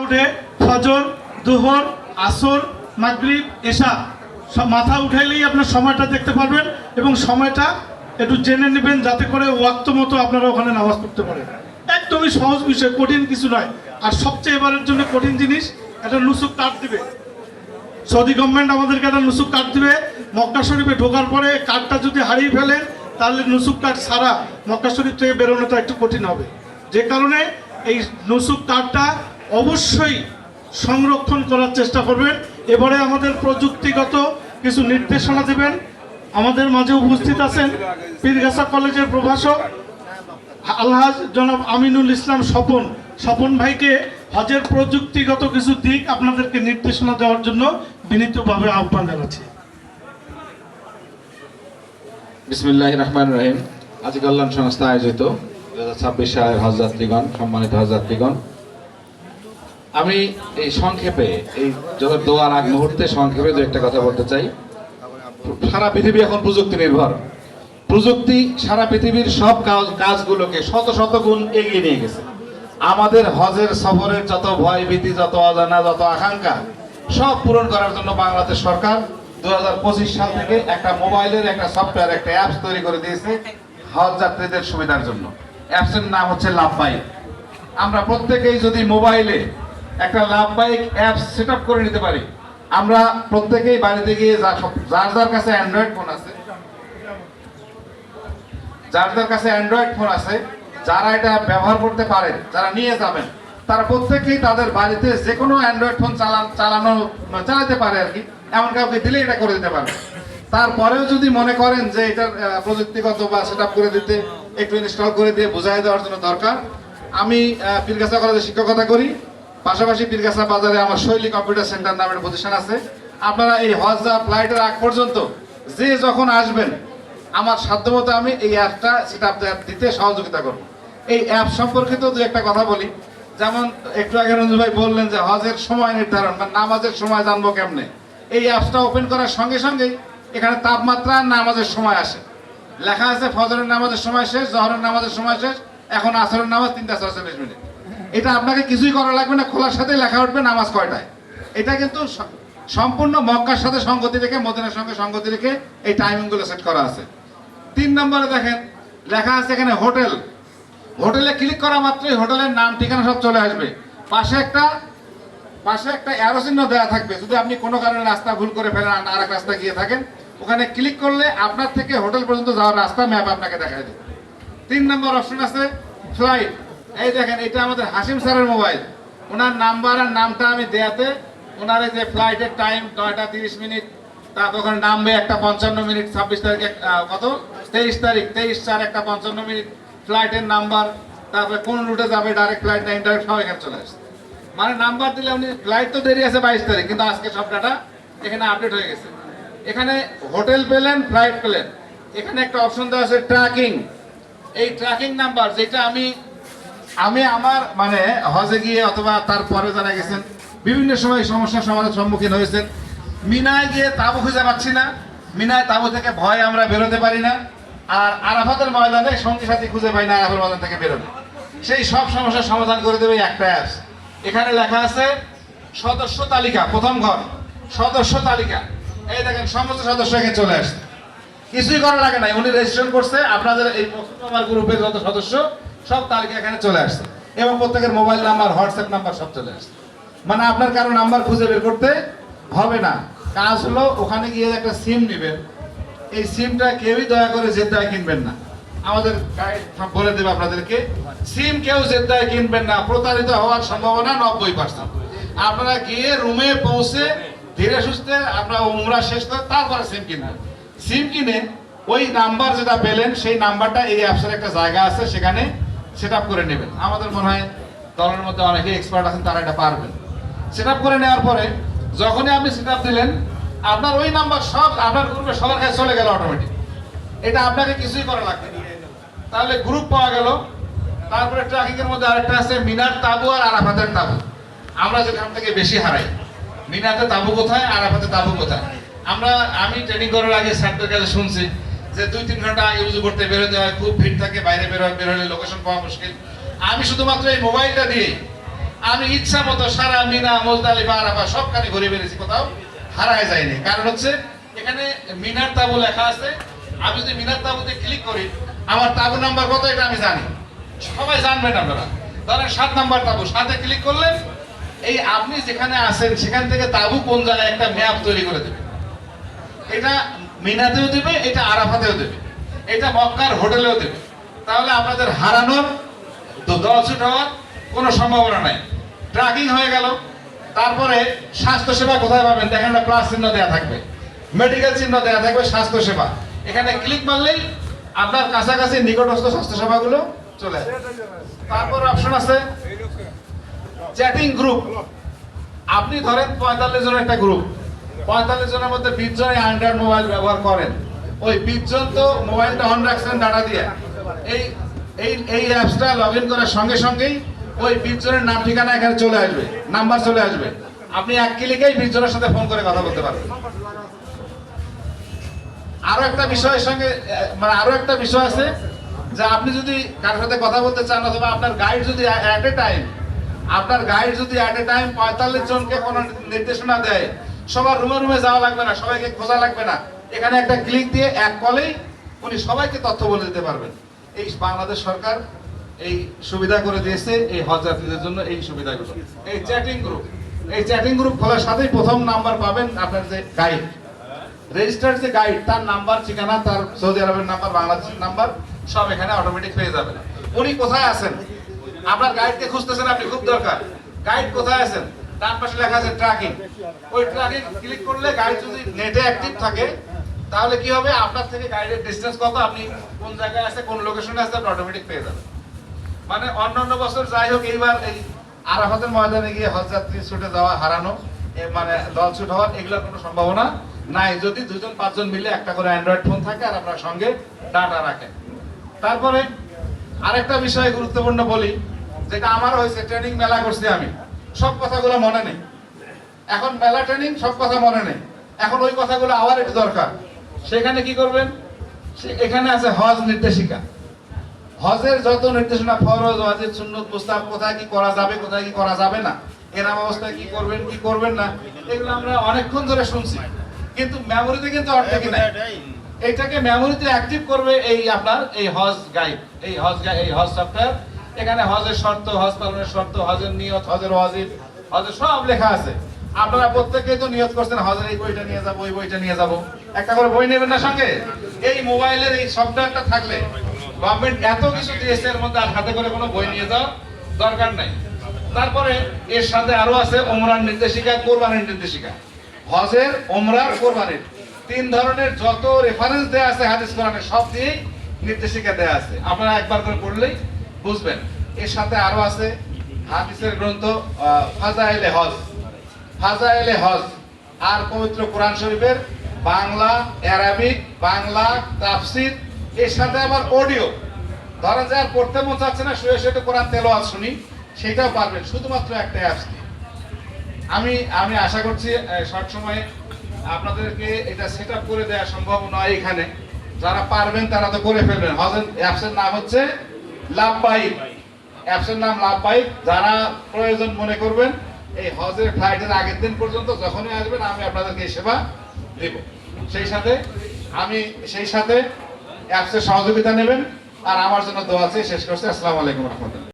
উঠে ফজর, দুহর, আসর, মাগরিব, এশা সব মাথা উঠাইলেই আপনার সময়টা দেখতে পারবেন এবং সময়টা একটু জেনে নেবেন যাতে করে ওয়াক্ত মতো আপনারা ওখানে নামাজ পড়তে পারেন। একদমই সহজ বিষয়, কঠিন কিছু নয়। আর সবচেয়ে এবারের জন্য কঠিন জিনিস, একটা নুসুক কার্ড দিবে সৌদি গভর্নমেন্ট, আমাদেরকে একটা নুসুক কার্ড দিবে। মক্কা শরীফে ঢোকার পরে কার্ডটা যদি হারিয়ে ফেলেন তাহলে নুসুক কার্ড ছাড়া মক্কা শরীফ থেকে বেরোনোটা একটু কঠিন হবে। যে কারণে এই নুসুক কার্ডটা অবশ্যই সংরক্ষণ করার চেষ্টা করবেন। এবারে আমাদের প্রযুক্তিগত কিছু নির্দেশনা দেবেন। আমাদের মাঝে উপস্থিত আছেন পীরগাছা কলেজের প্রভাষক আলহাজ জনাব আমিনুল ইসলাম স্বপন ভাইকে হজের প্রযুক্তিগত কিছু দিক আপনাদেরকে নির্দেশনা দেওয়ার জন্য বিনীতভাবে আহ্বান জানাচ্ছি। বিসমিল্লাহির রহমানির রহিম। আজ কল্যাণ সংস্থা আয়োজিত 2026 সালের হজ যাত্রীগণ, সম্মানিত হজ যাত্রীগণ, আমি এই সংক্ষেপে এই যত দোয়ার আগ মুহূর্তে সংক্ষেপে দু একটা কথা বলতে চাই। সারা পৃথিবী এখন প্রযুক্তি নির্ভর। প্রযুক্তি সারা পৃথিবীর সব কাজগুলোকে শত শত গুণ এগিয়ে নিয়ে গেছে। আমাদের হজের সফরের যত ভয় ভীতি, যত অজানা, যত আকাঙ্ক্ষা সব পূরণ করার জন্য বাংলাদেশ সরকার 2025 সাল থেকে একটা মোবাইলের একটা সফটওয়্যার, একটা অ্যাপস তৈরি করে দিয়েছে হজ যাত্রীদের সুবিধার জন্য। অ্যাপসের নাম হচ্ছে লাভবাইক। আমরা প্রত্যেকেই যদি মোবাইলে একটা লাভবাইক অ্যাপস সেট আপ করে নিতে পারি, আমরা প্রত্যেকেই বাড়িতে গিয়ে যার যার কাছে অ্যান্ড্রয়েড ফোন আছে, যারা এটা ব্যবহার করতে পারেন, যারা নিয়ে যাবেন, তারা প্রত্যেকেই তাদের বাড়িতে যে কোনো অ্যান্ড্রয়েড ফোন চালাতে পারে আর কি। এমন কাউকে দিলে এটা করে দিতে পারে। তারপরেও যদি মনে করেন যে এটার প্রযুক্তিগত বা সেট আপ করে দিতে, একটু ইনস্টল করে দিয়ে বুঝাই দেওয়ার জন্য দরকার, আমি পীরগাছা কলেজে শিক্ষকতা করি, পাশাপাশি পীরগাছা বাজারে আমার শৈলী কম্পিউটার সেন্টার নামের প্রতিষ্ঠান আছে। আপনারা এই হজ ফ্লাইটের আগ পর্যন্ত যে যখন আসবেন, আমার সাধ্যমতো আমি এই অ্যাপটা সেট আপ দিতে সহযোগিতা করব। এই অ্যাপ সম্পর্কিত দু একটা কথা বলি। যেমন একটু আগে রঞ্জু ভাই বললেন যে হজের সময় নির্ধারণ বা নামাজের সময় জানবো কেমনে। এই অ্যাপসটা ওপেন করার সঙ্গে সঙ্গেই এখানে তাপমাত্রা নামাজের সময় আসে, লেখা আছে ফজরের নামাজের সময় শেষ, জহরের নামাজের সময় শেষ, এখন আসরের নামাজ 3:47। এটা আপনাকে কিছুই করা লাগবে না, খোলার সাথে লেখা উঠবে নামাজ কয়টায়। এটা কিন্তু সম্পূর্ণ মক্কার সাথে সঙ্গতি রেখে, মদিনার সঙ্গে সঙ্গতি রেখে এই টাইমিংগুলো সেট করা আছে। 3 নম্বরে দেখেন লেখা আছে এখানে হোটেল। হোটেলে ক্লিক করা মাত্রই হোটেলের নাম ঠিকানা সব চলে আসবে। পাশে একটা অ্যারো চিহ্ন দেওয়া থাকবে। যদি আপনি কোনো কারণে রাস্তা ভুল করে ফেলেন, আর এক রাস্তা গিয়ে থাকেন, ওখানে ক্লিক করলে আপনার থেকে হোটেল পর্যন্ত যাওয়ার রাস্তা ম্যাপ আপনাকে দেখায় দেবে। 3 নম্বর অপশন আছে ফ্লাইট। এই দেখেন, এটা আমাদের হাসিম স্যারের মোবাইল। ওনার নাম্বার আর নামটা আমি দেয়াতে ওনার যে ফ্লাইটের টাইম 9:30, তারপর ওখানে নামবে 1:55, 26 তারিখ, কত 23 তারিখ, 23/4 ফ্লাইটের নাম্বার, তারপরে কোন রুটে যাবে, ডাইরেক্ট ফ্লাইট না ইনডাইরেক্ট, সব এখানে চলে আসছে। মানে নাম্বার দিলে আপনি, ফ্লাইট তো দেরি আছে 22 তারিখ, কিন্তু আজকে সব ডাটা এখানে আপডেট হয়ে গেছে। এখানে হোটেল পেলেন, ফ্লাইট পেলেন, এখানে একটা অপশন দেওয়া আছে ট্র্যাকিং। এই ট্র্যাকিং নাম্বার, যেটা আমি আমার মানে হজে গিয়ে অথবা তারপরে যারা গেছেন বিভিন্ন সময় সমস্যার সম্মুখীন হয়েছেন। মিনায় গিয়ে তাঁবু খুঁজে পাচ্ছি না, মিনায় তাঁবু থেকে ভয় আমরা বেরোতে পারি না, আর আরাফাতের ময়দানে সঙ্গী সাথী খুঁজে পাই না আরাফাতের ময়দান থেকে বেরোতে। সেই সব সমস্যার সমাধান করে দেবে একটা অ্যাপস। এখানে লেখা আছে সদস্য তালিকা, প্রথম ঘর সদস্য তালিকা। এই দেখেন সমস্ত সদস্য এখানে চলে আসছে, কিছুই করা লাগে না। উনি রেজিস্ট্রেশন করছে, আপনাদের এই আমার গ্রুপের যত সদস্য সব তালিকা এখানে চলে আসছে, এবং প্রত্যেকের মোবাইল নাম্বার, হোয়াটসঅ্যাপ নাম্বার সব চলে আসছে। মানে আপনার কারো নাম্বার খুঁজে বের করতে হবে না। কাজ হলো ওখানে গিয়ে একটা সিম নেবেন। এই সিমটা কেউই দয়া করে জেদ্দায় কিনবেন না, আমাদের গাইড বলে দেবে আপনাদেরকে। সিম কেউ জেদ্দায় কিনবেন না, প্রতারিত হওয়ার সম্ভাবনা 90%। আপনারা গিয়ে রুমে পৌঁছে ধীরে সুস্থে আপনারা উমরা শেষ করে তারপরে সিম কিনবেন। সিম কিনে ওই নাম্বার যেটা পেলেন সেই নাম্বারটা এই অ্যাপসের একটা জায়গা আছে, সেখানে সেট আপ করে নেবেন। আমাদের মনে হয় দলের মধ্যে অনেকে এক্সপার্ট আছেন, তারা এটা পারবেন। সেট আপ করে নেওয়ার পরে যখনই আপনি সেট আপ দিলেন, আপনার ওই নাম্বার সব আপনার গ্রুপে সবার কাছে চলে গেল অটোমেটিক। এটা আপনাকে কিছুই করা লাগবে না। তাহলে গ্রুপ পাওয়া গেল। তারপরে ট্র্যাকিং এর মধ্যে আরেকটা আছে মিনার তাবু আর আরাফাতের তাবু। আমরা যেখান থেকে বেশি হারাই, মিনাতে তাবু কোথায়, আরাফাতে তাবু কোথায়। আমি ট্রেনিং করার আগে স্যারদের কাছে শুনছি যে 2-3 ঘন্টা ইউজ করতে বেরোতে হয়, খুব ভিড় থাকে, বাইরে বেরোলে লোকেশন পাওয়া মুশকিল। আমি শুধুমাত্র এই মোবাইলটা দিয়ে আমি ইচ্ছা মতো সারা মিনা মুজদালিফা আরাফা সবখানে ঘুরে বেরিয়েছি, কোথাও হারায় যায়নি। কারণ হচ্ছে এখানে মিনার তাবু লেখা আছে। আমি যদি মিনার তাবুতে ক্লিক করি, আমার তাবু নাম্বার কত এটা আমি জানি, সবাই জানবেন আপনারা। ধরেন 7 নাম্বার তাবু, 7-এ ক্লিক করলেন, এই আপনি যেখানে আছেন সেখান থেকে তাবু কোন জায়গায় একটা ম্যাপ তৈরি করে দেবে। এটা মিনাতেও দেবে, এটা আরাফাতেও দেবে, এটা মক্কার হোটেলেও দেবে। তাহলে আপনাদের হারানোর দলছুট হওয়ার কোনো সম্ভাবনা নাই। ট্র্যাকিং হয়ে গেল। তারপরে স্বাস্থ্যসেবা কোথায় পাবেন দেখেন, একটা প্লাস চিহ্ন দেওয়া থাকবে, মেডিকেল চিহ্ন দেওয়া থাকবে, স্বাস্থ্যসেবা। এখানে ক্লিক মারলেই আপনার কাছাকাছি নিকটস্থ স্বাস্থ্যসেবাগুলো চলে আসবে। তারপর অপশন আছে চ্যাটিং গ্রুপ। আপনি ধরেন 45 জনের একটা গ্রুপ, 45 জনের মধ্যে 20 জনে অ্যান্ড্রয়েড মোবাইল ব্যবহার করেন। ওই 20 জন তো মোবাইলটা অন রাখছেন ডাটা দিয়ে। এই এই এই অ্যাপসটা লগ ইন করার সঙ্গে সঙ্গেই ওই 20 জনের নাম ঠিকানা এখানে চলে আসবে, নাম্বার চলে আসবে। আপনি এক ক্লিকেই 20 জনের সাথে ফোন করে কথা বলতে পারবেন। আরো একটা বিষয়ের সঙ্গে মানে আরো একটা বিষয় আছে যে আপনি যদি কারোর সাথে কথা বলতে চান, অথবা আপনার গাইড যদি অ্যাট এ টাইম 45 জনকে কোনো নির্দেশনা দেয়, সবার রুমে রুমে যাওয়া লাগবে না, সবাইকে খোঁজা লাগবে না। এখানে একটা ক্লিক দিয়ে এক কলেই উনি সবাইকে তথ্য বলে দিতে পারবেন। এই বাংলাদেশ সরকার এই সুবিধা করে দিয়েছে এই হজ যাত্রীদের জন্য। এই সুবিধাগুলো, এই চ্যাটিং গ্রুপ খোলার সাথেই প্রথম নাম্বার পাবেন আপনার যে গাইড, রেজিস্টার্ড যে গাইড, তার নাম্বার, ঠিকানা, তার সৌদি আরবের নাম্বার, বাংলাদেশের নাম্বার সব এখানে অটোমেটিক পেয়ে যাবেন। উনি কোথায় আছেন, আপনার গাইডকে খুঁজতেছেন আপনি, খুব দরকার। গাইড কোথায় আছেন, ডান পাশে লেখা আছে ট্র্যাকিং। ওই ট্র্যাকিং ক্লিক করলে গাইড যদি নেটে অ্যাক্টিভ থাকে, তাহলে কি হবে, আপনার থেকে গাইডের ডিসটেন্স কত, আপনি কোন জায়গায় আছে, কোন লোকেশনে আছে, আপনি অটোমেটিক পেয়ে যাবেন। মানে অন্যান্য বছর যাই হোক, এইবার এই আরাফাতের ময়দানে গিয়ে হজ যাত্রী ছুটে যাওয়া, হারানো, মানে দল ছুট হওয়ার এগুলোর কোনো সম্ভাবনা নাই, যদি 2-5 জন মিলে একটা করে অ্যান্ড্রয়েড ফোন থাকে আর আপনার সঙ্গে ডাটা রাখেন। তারপরে আরেকটা বিষয় গুরুত্বপূর্ণ বলি, যেটা আমার হয়েছে, ট্রেনিং মেলা করছি আমি, সব কথাগুলো মনে নেই। এখন মেলা ট্রেনিং, সব কথা মনে নেই। এখন ওই কথাগুলো আবার একটু দরকার। সেখানে কি করবেন, এখানে আছে হজ নির্দেশিকা। হজের যত নির্দেশনা, ফরজ, ওয়াজিব, সুন্নত, মুস্তাহাব, কোথায় কি করা যাবে, কোথায় কি করা যাবে না, এরাম অবস্থায় কি করবেন, কি করবেন না, এগুলো আমরা অনেকক্ষণ ধরে শুনছি, কিন্তু মেমোরিতে কিন্তু অর্ধেকই নাই। এইটাকে মেমোরিতে অ্যাক্টিভ করবে এই আপনার এই হজ গাইড, এই হজ সফটওয়্যার। এখানে হজের শর্ত, হজ পালনের শর্ত, হজের নিয়ত, হজের ওয়াজিব, হজের সব লেখা আছে। আপনারা প্রত্যেকেই তো নিয়ত করছেন হজের এই বইটা নিয়ে যাবো, ওই বইটা নিয়ে যাবো, একটা করে বই নেবেন না সঙ্গে। এই মোবাইলের এই সফটওয়্যারটা থাকলে গভর্নমেন্ট এত কিছু দিয়েছে, এর মধ্যে আর হাতে করে কোনো বই নিয়ে যাওয়ার দরকার নাই। তারপরে এর সাথে আরো আছে ওমরার নির্দেশিকা, কোরবানির নির্দেশিকা। হজের, ওমরার, কোরবানির 3 ধরনের যত রেফারেন্স দেয়া আছে হাদিস কোরআনে, সব দিয়েই নির্দেশিকা দেয়া আছে। আপনারা একবার করে পড়লেই বুঝবেন। এর সাথে আরো আছে হাদিসের গ্রন্থ, ফাজাইলে হজ, আর পবিত্র কোরআন শরীফের বাংলা, আরবিক, বাংলা তাফসীর। এর সাথে আবার অডিও, ধরা যায় আর পড়তে মন চাচ্ছে না, শুয়ে শুয়ে কোরআন তেলাওয়াত শুনি, সেটাও পারবেন শুধুমাত্র একটা অ্যাপস দিয়ে। আমি আশা করছি শর্ট সময়ে আপনাদেরকে এটা সেট আপ করে দেওয়া সম্ভব নয় এখানে। যারা পারবেন তারা তো করে ফেলবেন। হজের অ্যাপসের নাম হচ্ছে লাব্বাইক, অ্যাপসের নাম লাব্বাইক। যারা প্রয়োজন মনে করবেন এই হজের ফ্লাইটের আগের দিন পর্যন্ত যখনই আসবেন, আমি আপনাদেরকে এই সেবা দেব। সেই সাথে অ্যাপসের সহযোগিতা নেবেন। আর আমার জন্য দোয়া আছে। শেষ করছি। আসসালামু আলাইকুম রহমতুল্লাহ।